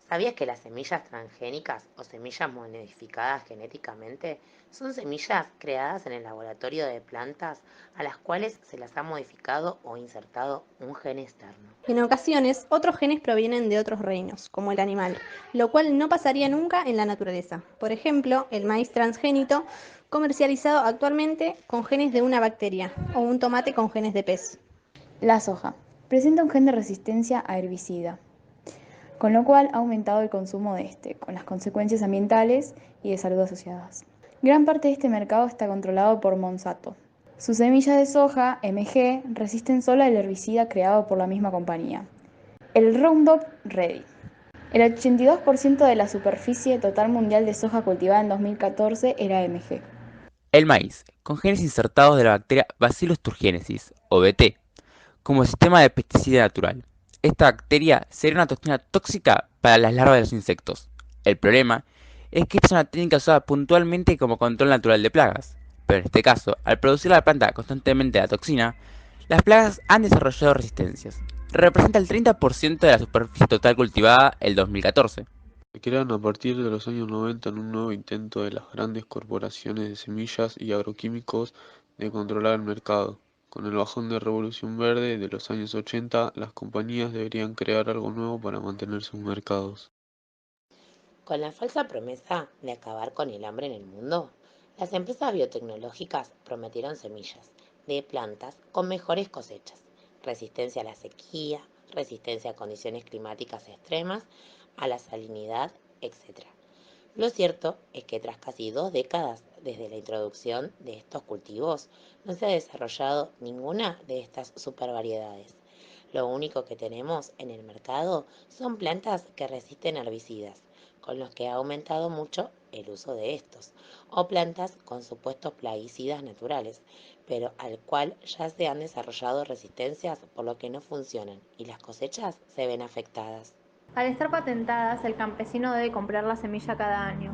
¿Sabías que las semillas transgénicas o semillas modificadas genéticamente son semillas creadas en el laboratorio de plantas a las cuales se las ha modificado o insertado un gen externo? En ocasiones, otros genes provienen de otros reinos, como el animal, lo cual no pasaría nunca en la naturaleza. Por ejemplo, el maíz transgénito, comercializado actualmente con genes de una bacteria, o un tomate con genes de pez. La soja presenta un gen de resistencia a herbicida, con lo cual ha aumentado el consumo de este, con las consecuencias ambientales y de salud asociadas. Gran parte de este mercado está controlado por Monsanto. Sus semillas de soja, MG, resisten solo al herbicida creado por la misma compañía, el Roundup Ready. El 82% de la superficie total mundial de soja cultivada en 2014 era MG. El maíz, con genes insertados de la bacteria Bacillus thuringiensis, o BT, como sistema de pesticida natural. Esta bacteria sería una toxina tóxica para las larvas de los insectos. El problema es que esta es una técnica usada puntualmente como control natural de plagas, pero en este caso, al producir la planta constantemente la toxina, las plagas han desarrollado resistencias. Representa el 30% de la superficie total cultivada el 2014. Se crean a partir de los años 90 en un nuevo intento de las grandes corporaciones de semillas y agroquímicos de controlar el mercado. Con el bajón de Revolución Verde de los años 80, las compañías deberían crear algo nuevo para mantener sus mercados. Con la falsa promesa de acabar con el hambre en el mundo, las empresas biotecnológicas prometieron semillas de plantas con mejores cosechas, resistencia a la sequía, resistencia a condiciones climáticas extremas, a la salinidad, etc. Lo cierto es que tras casi 2 décadas desde la introducción de estos cultivos, no se ha desarrollado ninguna de estas supervariedades. Lo único que tenemos en el mercado son plantas que resisten herbicidas, con los que ha aumentado mucho el uso de estos, o plantas con supuestos plaguicidas naturales, pero al cual ya se han desarrollado resistencias por lo que no funcionan y las cosechas se ven afectadas. Al estar patentadas, el campesino debe comprar la semilla cada año,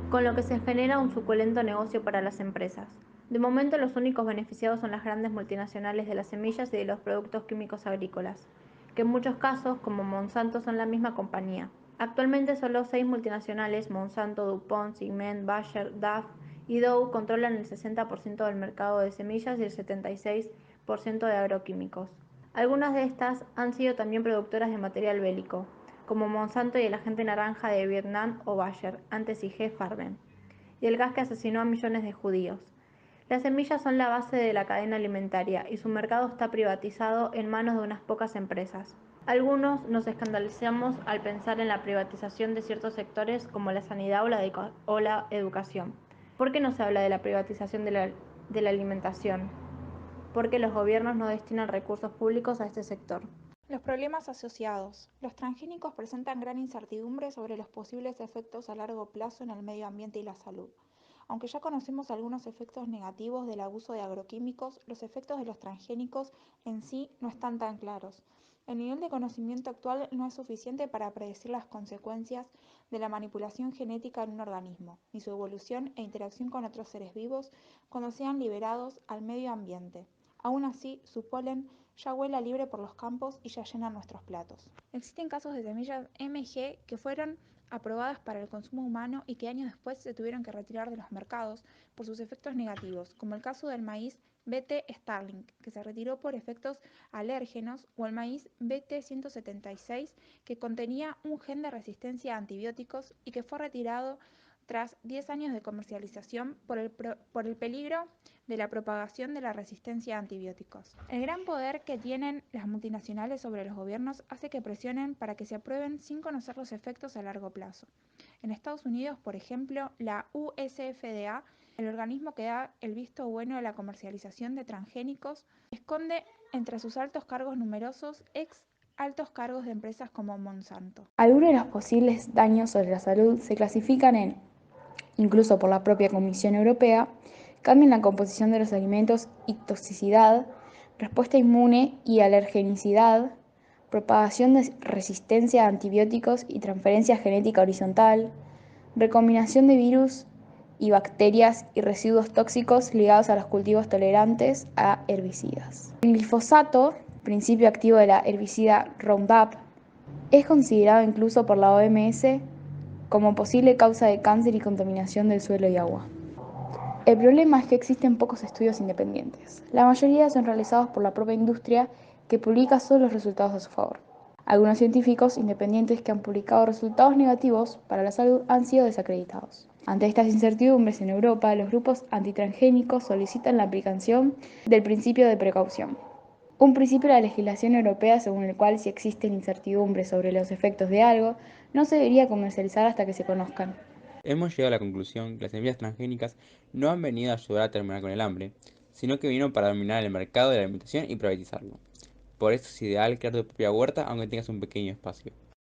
con lo que se genera un suculento negocio para las empresas. De momento, los únicos beneficiados son las grandes multinacionales de las semillas y de los productos químicos agrícolas, que en muchos casos, como Monsanto, son la misma compañía. Actualmente, solo 6 multinacionales, Monsanto, DuPont, Sigment, Bayer, DAF y Dow, controlan el 60% del mercado de semillas y el 76% de agroquímicos. Algunas de estas han sido también productoras de material bélico, como Monsanto y el agente naranja de Vietnam o Bayer, antes IG Farben, y el gas que asesinó a millones de judíos. Las semillas son la base de la cadena alimentaria y su mercado está privatizado en manos de unas pocas empresas. Algunos nos escandalizamos al pensar en la privatización de ciertos sectores como la sanidad o la educación. ¿Por qué no se habla de la privatización de la alimentación? Porque los gobiernos no destinan recursos públicos a este sector. Los problemas asociados. Los transgénicos presentan gran incertidumbre sobre los posibles efectos a largo plazo en el medio ambiente y la salud. Aunque ya conocemos algunos efectos negativos del abuso de agroquímicos, los efectos de los transgénicos en sí no están tan claros. El nivel de conocimiento actual no es suficiente para predecir las consecuencias de la manipulación genética en un organismo, ni su evolución e interacción con otros seres vivos cuando sean liberados al medio ambiente. Aún así, su polen ya vuela libre por los campos y ya llenan nuestros platos. Existen casos de semillas MG que fueron aprobadas para el consumo humano y que años después se tuvieron que retirar de los mercados por sus efectos negativos, como el caso del maíz BT Starling, que se retiró por efectos alérgenos, o el maíz BT 176, que contenía un gen de resistencia a antibióticos y que fue retirado tras 10 años de comercialización por el peligro de la propagación de la resistencia a antibióticos. El gran poder que tienen las multinacionales sobre los gobiernos hace que presionen para que se aprueben sin conocer los efectos a largo plazo. En Estados Unidos, por ejemplo, la USFDA, el organismo que da el visto bueno a la comercialización de transgénicos, esconde entre sus altos cargos numerosos ex altos cargos de empresas como Monsanto. Algunos de los posibles daños sobre la salud se clasifican en, incluso por la propia Comisión Europea, cambio en la composición de los alimentos y toxicidad, respuesta inmune y alergenicidad, propagación de resistencia a antibióticos y transferencia genética horizontal, recombinación de virus y bacterias y residuos tóxicos ligados a los cultivos tolerantes a herbicidas. El glifosato, principio activo de la herbicida Roundup, Es considerado incluso por la OMS como posible causa de cáncer y contaminación del suelo y agua. El problema es que existen pocos estudios independientes. La mayoría son realizados por la propia industria, que publica solo los resultados a su favor. Algunos científicos independientes que han publicado resultados negativos para la salud han sido desacreditados. Ante estas incertidumbres en Europa, los grupos antitransgénicos solicitan la aplicación del principio de precaución. Un principio de la legislación europea según el cual si existen incertidumbres sobre los efectos de algo, no se debería comercializar hasta que se conozcan. Hemos llegado a la conclusión que las semillas transgénicas no han venido a ayudar a terminar con el hambre, sino que vinieron para dominar el mercado de la alimentación y privatizarlo. Por eso es ideal crear tu propia huerta aunque tengas un pequeño espacio.